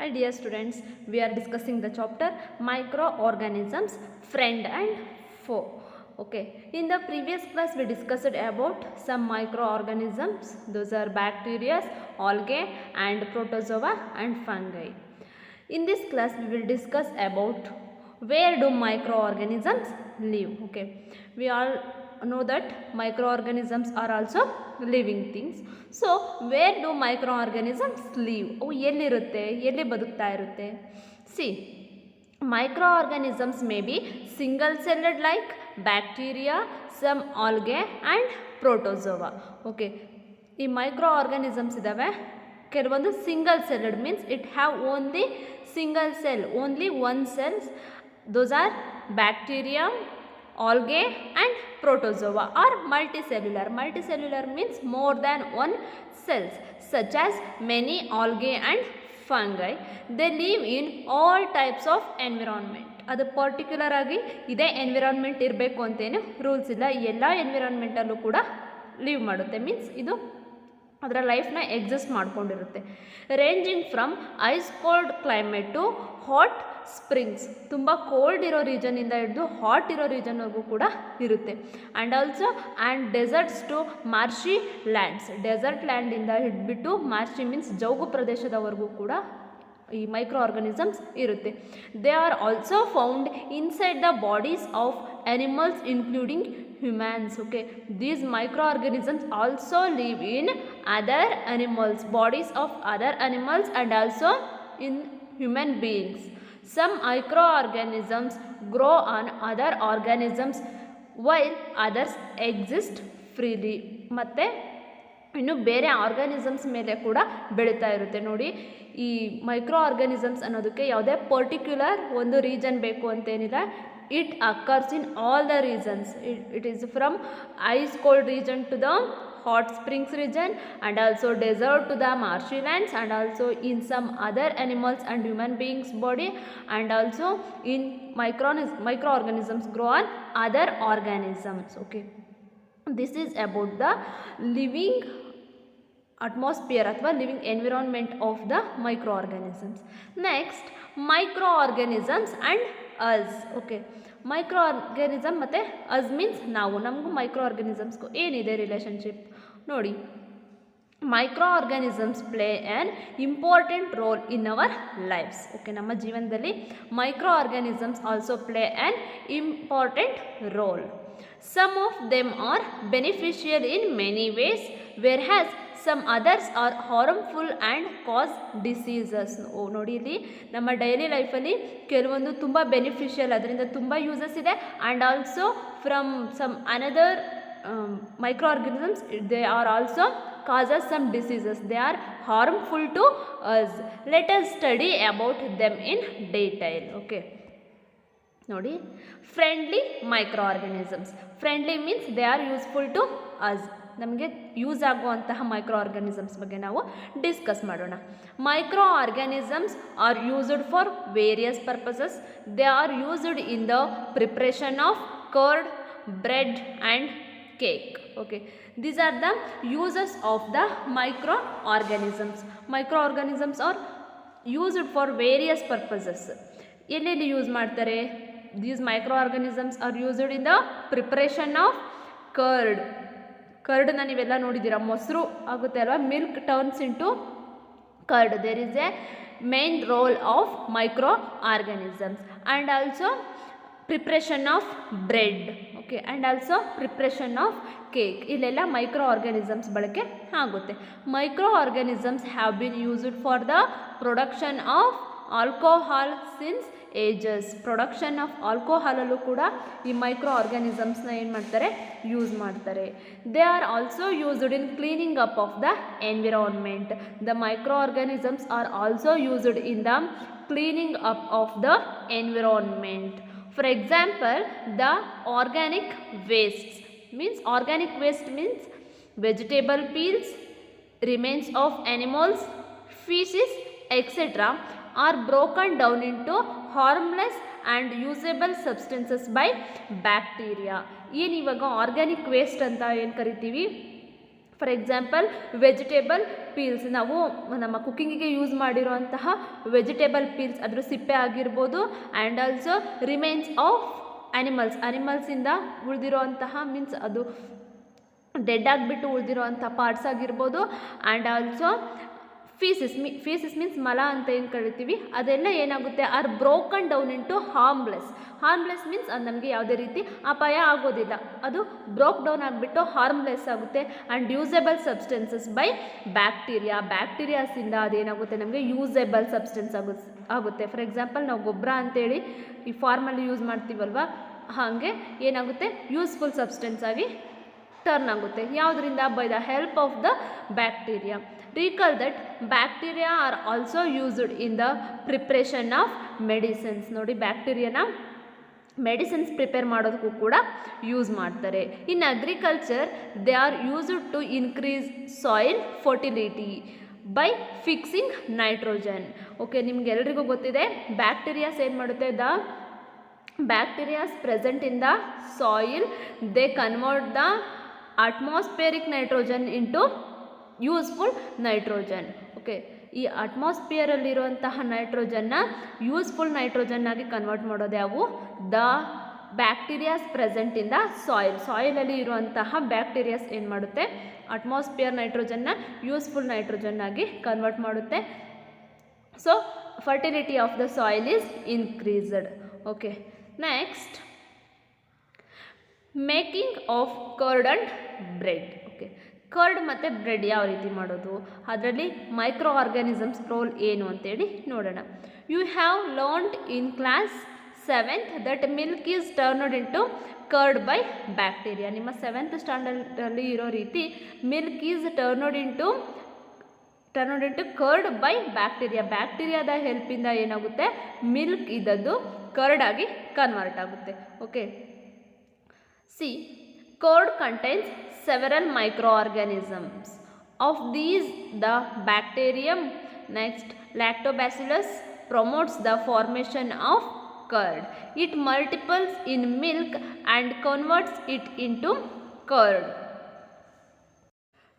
Hi dear students, we are discussing the chapter microorganisms, friend and foe. Okay, in the previous class we discussed about some microorganisms. Those are bacteria, algae and protozoa and fungi. In this class we will discuss about where do microorganisms live. Okay, we all know that microorganisms are also living things. So where do microorganisms live? ಅವು ಎಲ್ಲಿರುತ್ತೆ, ಎಲ್ಲಿ ಬದುಕ್ತಾ ಇರುತ್ತೆ? See, microorganisms may be single celled like bacteria, some algae and protozoa. Okay, ಈ microorganisms ಇದಾವೆ. ಕೆಲವೊಂದು single celled means it have only single cell, only one cells. Those are bacteria, algae and protozoa are multicellular. Multicellular means more than one cells, such as many algae and fungi. They live in all types of environment. ಅದು particular ಆಗಿ ಇದೇ environment ಇರಬೇಕು ಅಂತೇನು rules ಇಲ್ಲ. ಎಲ್ಲ ಎನ್ವಿರಾನ್ಮೆಂಟಲ್ಲೂ ಕೂಡ leave ಮಾಡುತ್ತೆ. Means ಇದು ಅದರ ಲೈಫ್ನ ಎಕ್ಸಿಸ್ಟ್ ಮಾಡ್ಕೊಂಡಿರುತ್ತೆ. Ranging from ice cold climate to hot springs, ತುಂಬ ಕೋಲ್ಡ್ ಇರೋ ರೀಜನಿಂದ ಹಿಡಿದು ಹಾಟ್ ಇರೋ ರೀಜನ್ವರೆಗೂ ಕೂಡ ಇರುತ್ತೆ. And also and deserts to marshy lands, desert ಲ್ಯಾಂಡಿಂದ ಹಿಡಿದ್ಬಿಟ್ಟು ಮಾರ್ಷಿ ಮೀನ್ಸ್ ಜೌಗು ಪ್ರದೇಶದವರೆಗೂ ಕೂಡ ಈ ಮೈಕ್ರೋ ಆರ್ಗನಿಸಮ್ಸ್ ಇರುತ್ತೆ. They are also found inside the bodies of animals including humans. Okay, these microorganisms also live in other animals, bodies of other animals and also in human beings. Some microorganisms grow on other organisms while others exist freely. ಮತ್ತೆ ಇನ್ನು ಬೇರೆ organisms ಮೇಲೆ ಕೂಡ ಬೆಳೀತಾ ಇರುತ್ತೆ. ನೋಡಿ, ಈ micro organisms ಅನ್ನೋದಕ್ಕೆ ಯಾವುದೇ ಪರ್ಟಿಕ್ಯುಲರ್ ಒಂದು ರೀಜನ್ ಬೇಕು ಅಂತೇನಿಲ್ಲ. It occurs in all the regions. It is from ice cold region to the hot springs region and also desert to the marshy lands and also in some other animals and human beings body and also in microorganisms grow on other organisms. Okay, this is about the living atmosphere ಅಥವಾ living environment of the microorganisms. Next, microorganisms and us. Okay, micro organism ಮತ್ತು us means ನಾವು, ನಮಗೂ micro ಆರ್ಗಾನಿಸಮ್ಸ್ಗೂ ಏನಿದೆ relationship ನೋಡಿ. Micro organisms play an important role in our lives. Okay, ನಮ್ಮ ಜೀವನದಲ್ಲಿ micro organisms also play an important role. Some of them are beneficial in many ways where has some others are harmful and cause diseases. ನೋಡಿ, ಇಲ್ಲಿ ನಮ್ಮ daily ಲೈಫಲ್ಲಿ ಕೆಲವೊಂದು ತುಂಬ beneficial, ಅದರಿಂದ ತುಂಬ ಯೂಸಸ್ ಇದೆ. And also from some another micro organisms they are also causes some diseases. They are harmful to us. Let us study about them in detail. Okay, ನೋಡಿ, friendly micro organisms. Friendly means they are useful to us. ನಮಗೆ use ಆಗುವಂತಹ micro organisms ಬಗ್ಗೆ ನಾವು discuss ಮಾಡೋಣ. Micro organisms are used for various purposes. They are used in the preparation of curd, bread and cake. Okay, these are the uses of the micro organisms. Micro organisms are used for various purposes. ಎಲ್ಲೆಲ್ಲಿ use ಮಾಡ್ತಾರೆ? These micro organisms are used in the preparation of curd. ಕರ್ಡನ್ನ ನೀವೆಲ್ಲ ನೋಡಿದ್ದೀರಾ, ಮೊಸರು ಆಗುತ್ತೆ ಅಲ್ವಾ, milk turns into curd. There is a main role of micro organisms. And also preparation of bread. Okay, and also preparation of cake. ಇಲ್ಲೆಲ್ಲ micro organisms ಬಳಕೆ ಆಗುತ್ತೆ. Micro organisms have been used for the production of alcohol since ages. Production of ಆಲ್ಕೋಹಾಲಲ್ಲೂ ಕೂಡ ಈ micro ಆರ್ಗಾನಿಸಮ್ಸ್ನ ಏನು ಮಾಡ್ತಾರೆ, use ಮಾಡ್ತಾರೆ. They are also used in cleaning up of the environment. The micro organisms are also used in the cleaning up of the environment. For example, the organic wastes means, organic waste means vegetable peels, remains of animals, feces, etc. are broken down into harmless and usable substances by bacteria. ಏನು ಇವಾಗ organic waste ಅಂತ ಏನು ಕರಿತೀವಿ, for example vegetable peels, ನಾವು ನಮ್ಮ ಕುಕ್ಕಿಂಗಿಗೆ use ಮಾಡಿರುವಂತಹ vegetable peels ಅದರ ಸಿಪ್ಪೆ ಆಗಿರ್ಬೋದು. ಆ್ಯಂಡ್ ಆಲ್ಸೋ ರಿಮೈನ್ಸ್ ಆಫ್ ಅನಿಮಲ್ಸಿಂದ ಉಳಿದಿರುವಂತಹ ಮೀನ್ಸ್ ಅದು ಡೆಡ್ ಆಗಿಬಿಟ್ಟು ಉಳಿದಿರುವಂಥ ಪಾರ್ಟ್ಸ್ ಆಗಿರ್ಬೋದು. ಆ್ಯಂಡ್ ಆಲ್ಸೋ ಫೀಸಸ್ ಮೀನ್ಸ್ ಮಲ ಅಂತ ಏನು ಕರಿತೀವಿ, ಅದೆಲ್ಲ ಏನಾಗುತ್ತೆ are broken down into harmless means ಅದು ನಮಗೆ ಯಾವುದೇ ರೀತಿ ಅಪಾಯ ಆಗೋದಿಲ್ಲ, ಅದು ಬ್ರೋಕ್ ಡೌನ್ ಆಗಿಬಿಟ್ಟು ಹಾರ್ಮ್ಲೆಸ್ ಆಗುತ್ತೆ. ಆ್ಯಂಡ್ ಯೂಸೇಬಲ್ ಸಬ್ಸ್ಟೆನ್ಸಸ್ ಬೈ ಬ್ಯಾಕ್ಟೀರಿಯಾಸಿಂದ ಅದೇನಾಗುತ್ತೆ ನಮಗೆ ಯೂಸೇಬಲ್ ಸಬ್ಸ್ಟೆನ್ಸ್ ಆಗುತ್ತೆ. ಫಾರ್ ಎಕ್ಸಾಂಪಲ್ ನಾವು ಗೊಬ್ಬರ ಅಂತೇಳಿ ಈ ಫಾರ್ಮಲ್ಲಿ ಯೂಸ್ ಮಾಡ್ತೀವಲ್ವ, ಹಾಗೆ ಏನಾಗುತ್ತೆ ಯೂಸ್ಫುಲ್ ಸಬ್ಸ್ಟೆನ್ಸ್ ಆಗಿ ಟರ್ನ್ ಆಗುತ್ತೆ. ಯಾವುದರಿಂದ? By the help of the bacteria. Recall that bacteria are also used in the preparation of medicines. ನೋಡಿ ಬ್ಯಾಕ್ಟೀರಿಯಾನ ಮೆಡಿಸಿನ್ಸ್ ಪ್ರಿಪೇರ್ ಮಾಡೋದಕ್ಕೂ ಕೂಡ ಯೂಸ್ ಮಾಡ್ತಾರೆ. In agriculture they are used to increase soil fertility by fixing nitrogen. Okay, ನಿಮ್ಗೆಲ್ರಿಗೂ ಗೊತ್ತಿದೆ bacterias ಏನು ಮಾಡುತ್ತೆ, the bacterias present in the soil they convert the atmospheric nitrogen into useful nitrogen. Okay, ಈ ಅಟ್ಮಾಸ್ಫಿಯರಲ್ಲಿರುವಂತಹ ನೈಟ್ರೋಜನ್ನ ಯೂಸ್ಫುಲ್ ನೈಟ್ರೋಜನ್ ಆಗಿ convert ಮಾಡೋದು ಯಾವು? The bacterias present in the ಸಾಯಿಲಲ್ಲಿ ಇರುವಂತಹ ಬ್ಯಾಕ್ಟೀರಿಯಾಸ್ ಏನು ಮಾಡುತ್ತೆ, ಅಟ್ಮಾಸ್ಫಿಯರ್ ನೈಟ್ರೋಜನ್ನ ಯೂಸ್ಫುಲ್ ನೈಟ್ರೋಜನ್ ಆಗಿ ಕನ್ವರ್ಟ್ ಮಾಡುತ್ತೆ. So fertility of the soil is increased. Okay, next making of curd and bread. Okay, curd ಮತ್ತು ಬ್ರೆಡ್ ಯಾವ ರೀತಿ ಮಾಡೋದು, ಅದರಲ್ಲಿ ಮೈಕ್ರೋ ಆರ್ಗ್ಯಾನಿಸಮ್ಸ್ ರೋಲ್ ಏನು ಅಂತೇಳಿ ನೋಡೋಣ. You have learned in class 7th that milk is turned into curd by bacteria. ನಿಮ್ಮ 7th ಸ್ಟ್ಯಾಂಡರ್ಡಲ್ಲಿ ಇರೋ ರೀತಿ milk is turned into curd by ಬ್ಯಾಕ್ಟೀರಿಯಾದ ಹೆಲ್ಪಿಂದ ಏನಾಗುತ್ತೆ, ಮಿಲ್ಕ್ ಇದ್ದದ್ದು ಕರ್ಡ್ ಆಗಿ ಕನ್ವರ್ಟ್ ಆಗುತ್ತೆ. Okay, see curd contains several microorganisms. Of these, the bacterium, next lactobacillus, promotes the formation of curd. It multiples in milk and converts it into curd.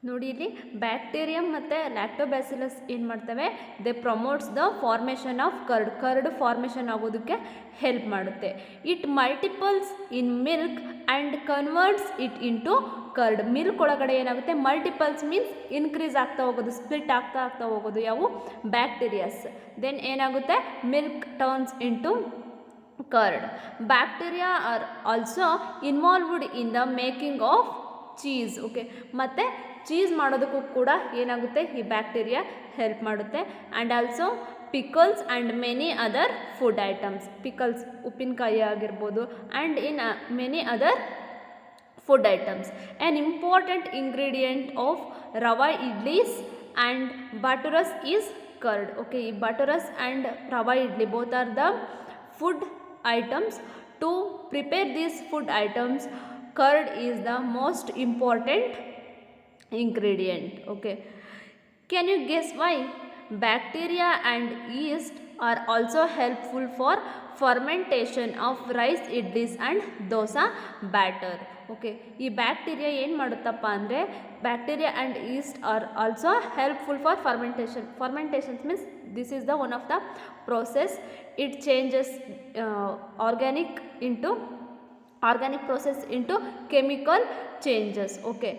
ನೋಡಿ ಇಲ್ಲಿ ಬ್ಯಾಕ್ಟೀರಿಯಮ್ ಮತ್ತು lactobacillus ಏನು ಮಾಡ್ತವೆ, they promotes the formation of curd formation ಆಗೋದಕ್ಕೆ help ಮಾಡುತ್ತೆ. It multiples in milk and converts it into curd. Milk ಒಳಗಡೆ ಏನಾಗುತ್ತೆ, multiples means increase ಆಗ್ತಾ ಹೋಗೋದು, ಸ್ಪ್ಲಿಟ್ ಆಗ್ತಾ ಹೋಗೋದು ಯಾವು, ಬ್ಯಾಕ್ಟೀರಿಯಾಸ್. ದೆನ್ ಏನಾಗುತ್ತೆ, milk turns into curd. Bacteria are also involved in the making of cheese. Okay, ಮತ್ತು ಚೀಸ್ ಮಾಡೋದಕ್ಕೂ ಕೂಡ ಏನಾಗುತ್ತೆ, ಈ ಬ್ಯಾಕ್ಟೀರಿಯಾ ಹೆಲ್ಪ್ ಮಾಡುತ್ತೆ. And also pickles and many other food items. Pickles ಉಪ್ಪಿನಕಾಯಿ ಆಗಿರ್ಬೋದು, and in many other food items. An important ingredient of rava idlis and bhaturas is curd. Okay, ಈ bhaturas and rava idli both are the food items. To prepare these food items, curd is the most important ingredient. Okay, can you guess why? Bacteria and yeast are also helpful for fermentation of rice idlis and dosa batter. Okay, ಈ bacteria ಏನು ಮಾಡುತ್ತಪ್ಪ ಅಂದರೆ, bacteria and yeast are also helpful for fermentations means this is the one of the process. It changes organic process into chemical changes. Okay,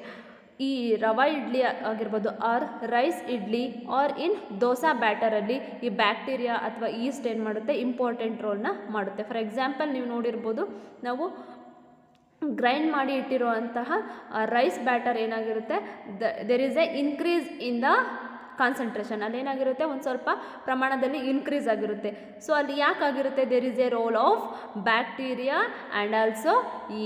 ಈ ರವಾ ಇಡ್ಲಿ ಆಗಿರ್ಬೋದು or rice idli or in dosa ಬ್ಯಾಟರಲ್ಲಿ ಈ bacteria ಅಥವಾ East ಏನು ಮಾಡುತ್ತೆ, ಇಂಪಾರ್ಟೆಂಟ್ ರೋಲ್ನ ಮಾಡುತ್ತೆ. For example ನೀವು ನೋಡಿರ್ಬೋದು, ನಾವು ಗ್ರೈಂಡ್ ಮಾಡಿ ಇಟ್ಟಿರುವಂತಹ ರೈಸ್ ಬ್ಯಾಟರ್ ಏನಾಗಿರುತ್ತೆ, there is a increase in the concentration. ಅಲ್ಲೇನಾಗಿರುತ್ತೆ, ಒಂದು ಸ್ವಲ್ಪ ಪ್ರಮಾಣದಲ್ಲಿ ಇನ್ಕ್ರೀಸ್ ಆಗಿರುತ್ತೆ. ಸೊ ಅಲ್ಲಿ ಯಾಕಾಗಿರುತ್ತೆ, there is a role of bacteria and also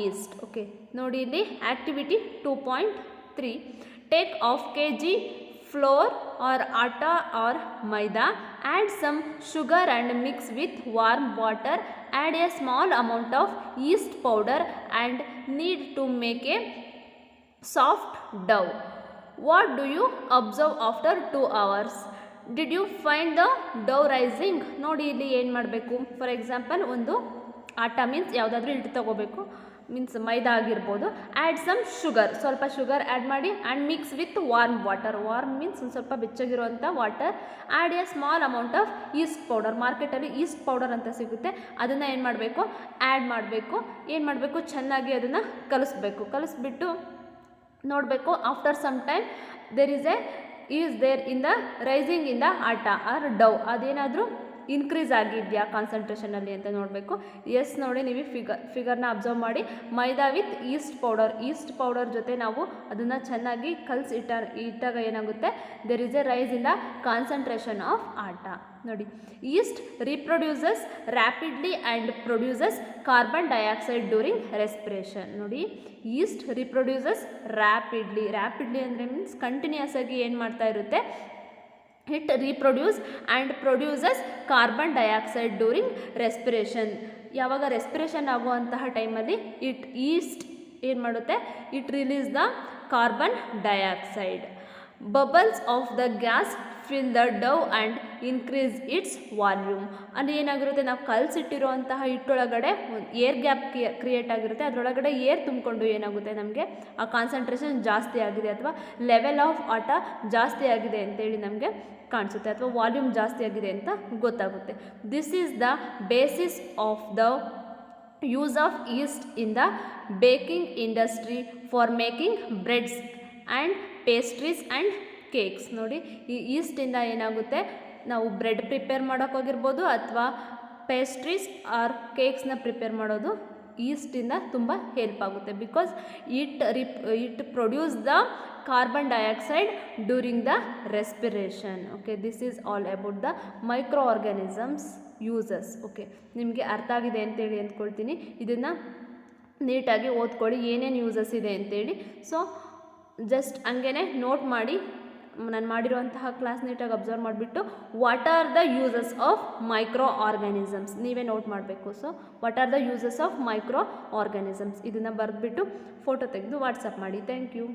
yeast. Okay, ನೋಡಿ ಇಲ್ಲಿ activity 2.3. Take of kg flour or atta or maida, add some sugar and mix with warm water, add a small amount of yeast powder and knead to make a soft dough. What do you observe after 2 hours? Did you find the dough rising? ನೋಡಿ ಇಲ್ಲಿ ಏನು ಮಾಡಬೇಕು, for example ಒಂದು ಆಟ means ಯಾವುದಾದ್ರೂ ಹಿಟ್ಟು ತಗೋಬೇಕು means maida ಆಗಿರ್ಬೋದು. ಆ್ಯಡ್ ಸಮ್ ಶುಗರ್, ಸ್ವಲ್ಪ ಶುಗರ್ ಆ್ಯಡ್ ಮಾಡಿ and mix with warm water. Warm means ಒಂದು ಸ್ವಲ್ಪ ಬೆಚ್ಚಗಿರುವಂಥ water. Add a small amount of yeast powder. ಮಾರ್ಕೆಟಲ್ಲಿ ಈಸ್ಟ್ ಪೌಡರ್ ಅಂತ ಸಿಗುತ್ತೆ, ಅದನ್ನು ಏನು ಮಾಡಬೇಕು, ಆ್ಯಡ್ ಮಾಡಬೇಕು. ಏನು ಮಾಡಬೇಕು, ಚೆನ್ನಾಗಿ ಅದನ್ನು ಕಲಿಸ್ಬಿಟ್ಟು ನೋಡಬೇಕು. After some time is there in the rising in the atta or dough, ಅದೇನಾದರೂ ಇನ್ಕ್ರೀಸ್ ಆಗಿದೆಯಾ ಕಾನ್ಸಂಟ್ರೇಷನಲ್ಲಿ ಅಂತ ನೋಡಬೇಕು. ಎಸ್, ನೋಡಿ ನೀವು ಫಿಗರ್ನ ಅಬ್ಸರ್ವ್ ಮಾಡಿ. ಮೈದಾ ವಿತ್ ಈಸ್ಟ್ ಪೌಡರ್ ಜೊತೆ ನಾವು ಅದನ್ನು ಚೆನ್ನಾಗಿ ಇಟ್ಟಾಗ ಏನಾಗುತ್ತೆ, there is a rise in the concentration of atta. ನೋಡಿ, yeast reproduces rapidly and produces carbon dioxide during respiration. ನೋಡಿ, ಈಸ್ಟ್ ರೀಪ್ರೊಡ್ಯೂಸಸ್ ರ್ಯಾಪಿಡ್ಲಿ ಅಂದರೆ ಮೀನ್ಸ್ ಕಂಟಿನ್ಯೂಸ್ ಆಗಿ ಏನು ಮಾಡ್ತಾ ಇರುತ್ತೆ, it reproduce and produces carbon dioxide during respiration. ಯಾವಾಗ ರೆಸ್ಪಿರೇಷನ್ ಆಗುವಂತಹ ಟೈಮಲ್ಲಿ ಈಸ್ಟ್ ಏನು ಮಾಡುತ್ತೆ, it release the carbon dioxide. Bubbles of the gas fill the dough and increase its volume. ಅಲ್ಲಿ ಏನಾಗಿರುತ್ತೆ, ನಾವು ಕಲಸಿಟ್ಟಿರುವಂತಹ ಹಿಟ್ಟೊಳಗಡೆ ಏರ್ ಗ್ಯಾಪ್ ಕ್ರಿಯೇಟ್ ಆಗಿರುತ್ತೆ, ಅದರೊಳಗಡೆ ಏರ್ ತುಂಬಿಕೊಂಡು ಏನಾಗುತ್ತೆ, ನಮಗೆ ಆ ಕಾನ್ಸಂಟ್ರೇಷನ್ ಜಾಸ್ತಿ ಆಗಿದೆ ಅಥವಾ ಲೆವೆಲ್ ಆಫ್ ಆಟ ಜಾಸ್ತಿ ಆಗಿದೆ ಅಂತೇಳಿ ನಮಗೆ ಕಾಣಿಸುತ್ತೆ, ಅಥವಾ ವಾಲ್ಯೂಮ್ ಜಾಸ್ತಿ ಆಗಿದೆ ಅಂತ ಗೊತ್ತಾಗುತ್ತೆ. This is the basis of the use of East in the baking industry for making breads and pastries and cakes. ನೋಡಿ, ಈ ಈಸ್ಟಿಂದ ಏನಾಗುತ್ತೆ, ನಾವು ಬ್ರೆಡ್ ಪ್ರಿಪೇರ್ ಮಾಡೋಕ್ಕೋಗಿರ್ಬೋದು ಅಥವಾ ಪೇಸ್ಟ್ರೀಸ್ ಆರ್ ಕೇಕ್ಸ್ನ ಪ್ರಿಪೇರ್ ಮಾಡೋದು ಈಸ್ಟಿಂದ ತುಂಬ ಹೆಲ್ಪ್ ಆಗುತ್ತೆ. Because it produce the carbon dioxide during the respiration. Okay, this is all about the micro organisms uses. Okay, ನಿಮಗೆ ಅರ್ಥ ಆಗಿದೆ ಅಂತೇಳಿ ಅಂದ್ಕೊಳ್ತೀನಿ. ಇದನ್ನು ನೀಟಾಗಿ ಓದ್ಕೊಳ್ಳಿ, ಏನೇನು ಯೂಸಸ್ ಇದೆ ಅಂತೇಳಿ. ಸೊ ಜಸ್ಟ್ ಹಂಗೇ ನೋಟ್ ಮಾಡಿ, ನಾನು ಮಾಡಿರುವಂತಹ ಕ್ಲಾಸ್ ನೀಟಾಗಿ ಅಬ್ಸರ್ವ್ ಮಾಡಿಬಿಟ್ಟು what are the uses of microorganisms ನೀವೇ ನೋಟ್ ಮಾಡಬೇಕು. So what are the uses of microorganisms ಇದನ್ನು ಬರೆದ್ಬಿಟ್ಟು ಫೋಟೋ ತೆಗೆದು ವಾಟ್ಸಪ್ ಮಾಡಿ. Thank you.